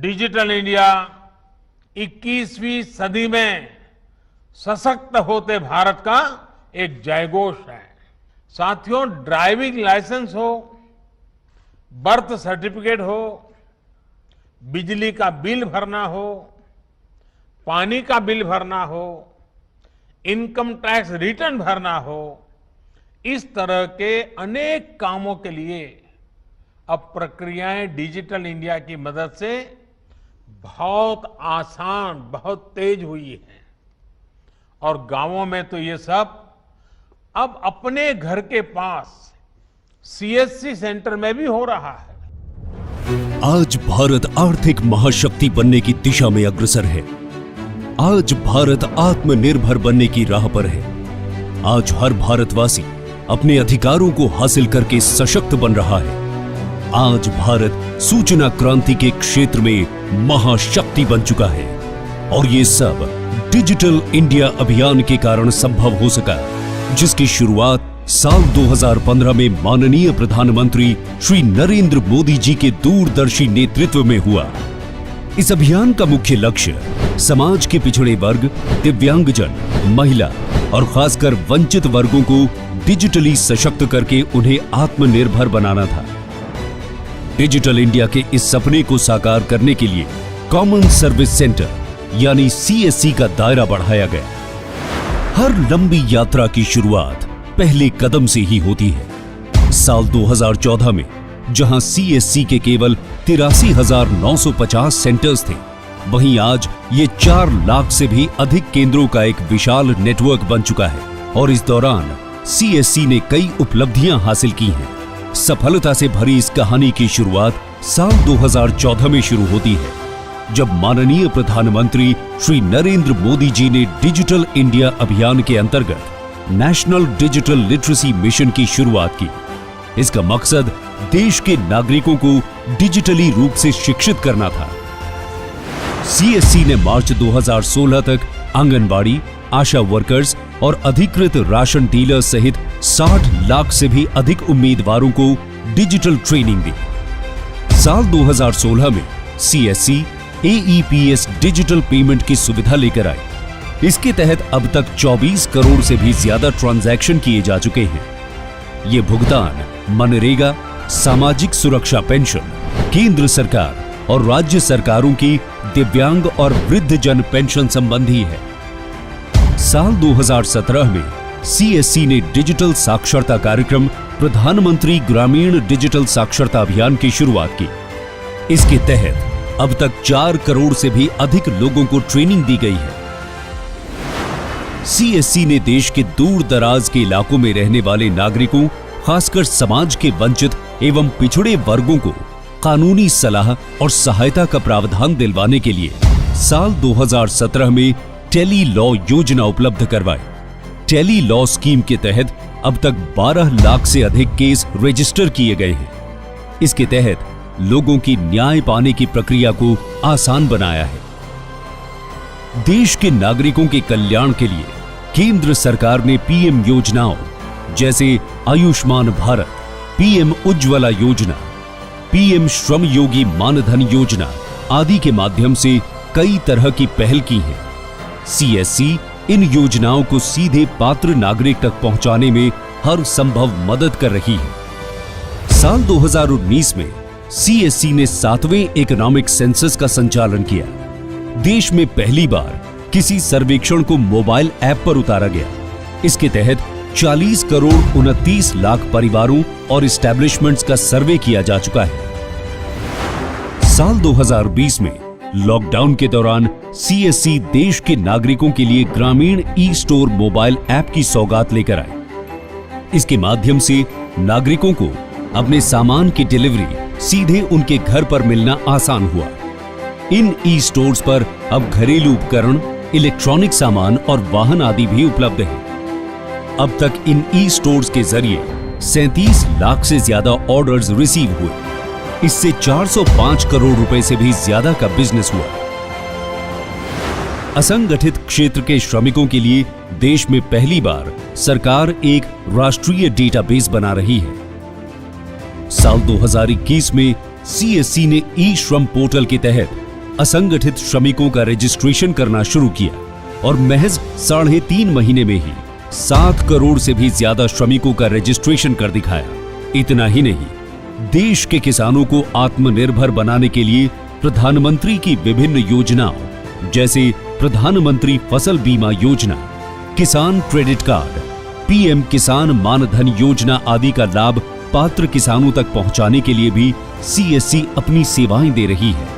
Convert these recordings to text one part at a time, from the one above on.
Digital India 21वीं सदी में सशक्त होते भारत का एक जयघोष है। साथियों, ड्राइविंग लाइसेंस हो, बर्थ सर्टिफिकेट हो, बिजली का बिल भरना हो, पानी का बिल भरना हो, इनकम टैक्स रिटर्न भरना हो, इस तरह के अनेक कामों के लिए अब प्रक्रियाएं डिजिटल इंडिया की मदद से बहुत आसान, बहुत तेज हुई है। और गांवों में तो ये सब अब अपने घर के पास सीएससी सेंटर में भी हो रहा है। आज भारत आर्थिक महाशक्ति बनने की दिशा में अग्रसर है। आज भारत आत्मनिर्भर बनने की राह पर है। आज हर भारतवासी अपने अधिकारों को हासिल करके सशक्त बन रहा है। आज भारत सूचना क्रांति के क्षेत्र में महाशक्ति बन चुका है और ये सब डिजिटल इंडिया अभियान के कारण संभव हो सका, जिसकी शुरुआत साल 2015 में माननीय प्रधानमंत्री श्री नरेंद्र मोदी जी के दूरदर्शी नेतृत्व में हुआ। इस अभियान का मुख्य लक्ष्य समाज के पिछड़े वर्ग, दिव्यांगजन, महिला और खासकर वंचित वर्गों को डिजिटली सशक्त करके उन्हें आत्मनिर्भर बनाना था। डिजिटल इंडिया के इस सपने को साकार करने के लिए कॉमन सर्विस सेंटर यानी सीएससी का दायरा बढ़ाया गया। हर लंबी यात्रा की शुरुआत पहले कदम से ही होती है। साल 2014 में जहां सीएससी के केवल 83,950 सेंटर्स थे, वहीं आज ये 4 लाख से भी अधिक केंद्रों का एक विशाल नेटवर्क बन चुका है। और इस दौरान सीएससी ने कई उपलब्धियां हासिल की हैं। सफलता से भरी इस कहानी की शुरुआत साल 2014 में शुरू होती है, जब माननीय प्रधानमंत्री श्री नरेंद्र मोदी जी ने डिजिटल इंडिया अभियान के अंतर्गत नेशनल डिजिटल लिटरेसी मिशन की शुरुआत की। इसका मकसद देश के नागरिकों को डिजिटली रूप से शिक्षित करना था। सीएससी ने मार्च 2016 तक आंगनबाड़ी, आशा वर्कर्स और अधिकृत राशन डीलर सहित 60 लाख से भी अधिक उम्मीदवारों को डिजिटल ट्रेनिंग दी। साल 2016 में सीएससी एईपीएस डिजिटल पेमेंट की सुविधा लेकर आई। इसके तहत अब तक 24 करोड़ से भी ज्यादा ट्रांजैक्शन किए जा चुके हैं। ये भुगतान मनरेगा, सामाजिक सुरक्षा पेंशन, केंद्र सरकार और राज्य सरकारों की दिव्यांग और वृद्धजन पेंशन संबंधी है। साल 2017 में सीएससी ने डिजिटल साक्षरता कार्यक्रम प्रधानमंत्री ग्रामीण डिजिटल साक्षरता अभियान की शुरुआत की। इसके तहत अब तक 4 करोड़ से भी अधिक लोगों को ट्रेनिंग दी गई है। सीएससी ने देश के दूर दराज के इलाकों में रहने वाले नागरिकों, खासकर समाज के वंचित एवं पिछड़े वर्गों को कानूनी सलाह और सहायता का प्रावधान दिलवाने के लिए साल 2017 में टेली लॉ योजना उपलब्ध करवाई। टेली लॉ स्कीम के तहत अब तक 12 लाख से अधिक केस रजिस्टर किए गए हैं। इसके तहत लोगों की न्याय पाने की प्रक्रिया को आसान बनाया है। देश के नागरिकों के कल्याण के लिए केंद्र सरकार ने पीएम योजनाओं जैसे आयुष्मान भारत, पीएम उज्ज्वला योजना, पीएम श्रम योगी मानधन योजना आदि के माध्यम से कई तरह की पहल की है। सीएससी इन योजनाओं को सीधे पात्र नागरिक तक पहुंचाने में हर संभव मदद कर रही है। साल 2019 में सीएससी ने 7वें इकोनॉमिक सेंसस का संचालन किया। देश में पहली बार किसी सर्वेक्षण को मोबाइल ऐप पर उतारा गया। इसके तहत 40 करोड़ 29 लाख परिवारों और एस्टैब्लिशमेंट्स का सर्वे किया जा चुका है। साल 2020 में लॉकडाउन के दौरान सीएससी देश के नागरिकों के लिए ग्रामीण ई स्टोर मोबाइल ऐप की सौगात लेकर आए। इसके माध्यम से नागरिकों को अपने सामान की डिलीवरी सीधे उनके घर पर मिलना आसान हुआ। इन ई स्टोर्स पर अब घरेलू उपकरण, इलेक्ट्रॉनिक सामान और वाहन आदि भी उपलब्ध हैं। अब तक इन ई स्टोर्स के जरिए 37 लाख से ज्यादा ऑर्डर्स रिसीव हुए। इससे 405 करोड़ रुपए से भी ज्यादा का बिजनेस हुआ। असंगठित क्षेत्र के श्रमिकों के लिए देश में पहली बार सरकार एक राष्ट्रीय डेटाबेस बना रही है। साल 2021 में सीएससी ने ई श्रम पोर्टल के तहत असंगठित श्रमिकों का रजिस्ट्रेशन करना शुरू किया और महज 3.5 महीने में ही 7 करोड़ से भी ज्यादा श्रमिकों का रजिस्ट्रेशन कर दिखाया। इतना ही नहीं, देश के किसानों को आत्मनिर्भर बनाने के लिए प्रधानमंत्री की विभिन्न योजनाओं जैसे प्रधानमंत्री फसल बीमा योजना, किसान क्रेडिट कार्ड, पीएम किसान मानधन योजना आदि का लाभ पात्र किसानों तक पहुंचाने के लिए भी सीएससी अपनी सेवाएं दे रही है।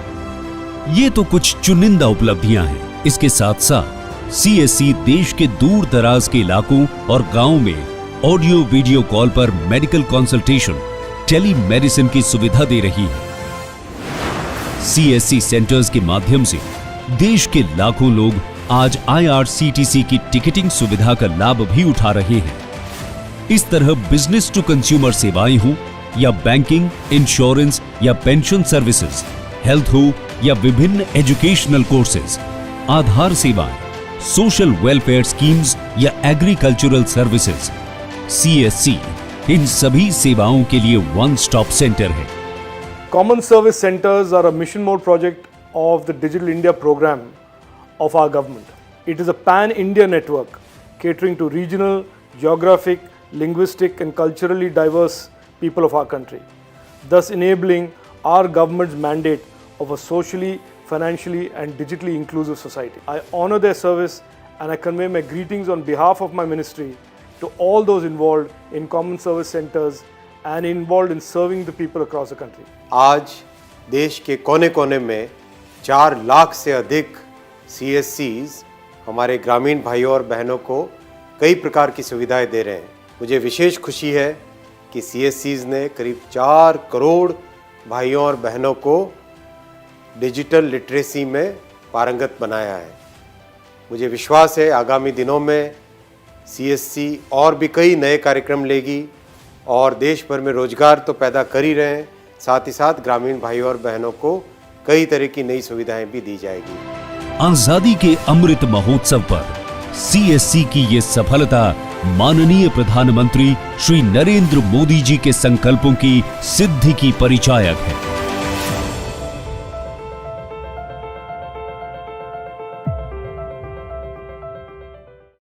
ये तो कुछ चुनिंदा उपलब्धियां हैं। इसके साथ साथ सीएससी देश के दूर दराज के इलाकों और गांवों में ऑडियो वीडियो कॉल पर मेडिकल कंसल्टेशन, टेलीमेडिसिन की सुविधा दे रही है। सीएससी सेंटर्स के माध्यम से देश के लाखों लोग आज आईआरसीटीसी की टिकटिंग सुविधा का लाभ भी उठा रहे हैं। इस तरह बिजनेस टू कंज्यूमर सेवाएं हो या बैंकिंग, इंश्योरेंस या पेंशन सर्विसेज, हेल्थ हो या विभिन्न एजुकेशनल कोर्सेज, आधार सेवाएं, सोशल वेलफेयर स्कीम्स या एग्रीकल्चरल सर्विसेज, सीएससी इन सभी सेवाओं के लिए वन स्टॉप सेंटर है। Common Service Centers are a mission mode project of the Digital India program of our government. It is a pan-India network catering to regional, geographic, linguistic and culturally diverse people of our country, thus enabling our government's mandate of a socially, financially and digitally inclusive society. I honor their service and I convey my greetings on behalf of my ministry to all those involved in common service centers and involved in serving the people across the country. आज देश के कोने कोने में 4 लाख से अधिक CSCs हमारे ग्रामीण भाइयों और बहनों को कई प्रकार की सुविधाएं दे रहे हैं। मुझे विशेष खुशी है कि CSCs ने करीब 4 करोड़ भाइयों और बहनों को डिजिटल लिटरेसी में पारंगत बनाया है। मुझे विश्वास है आगामी दिनों में CSC और भी कई नए कार्यक्रम लेगी और देश भर में रोजगार तो पैदा कर ही रहे हैं, साथ ही साथ ग्रामीण भाइयों और बहनों को कई तरह की नई सुविधाएं भी दी जाएगी। आजादी के अमृत महोत्सव पर सीएससी की ये सफलता माननीय प्रधानमंत्री श्री नरेंद्र मोदी जी के संकल्पों की सिद्धि की परिचायक है।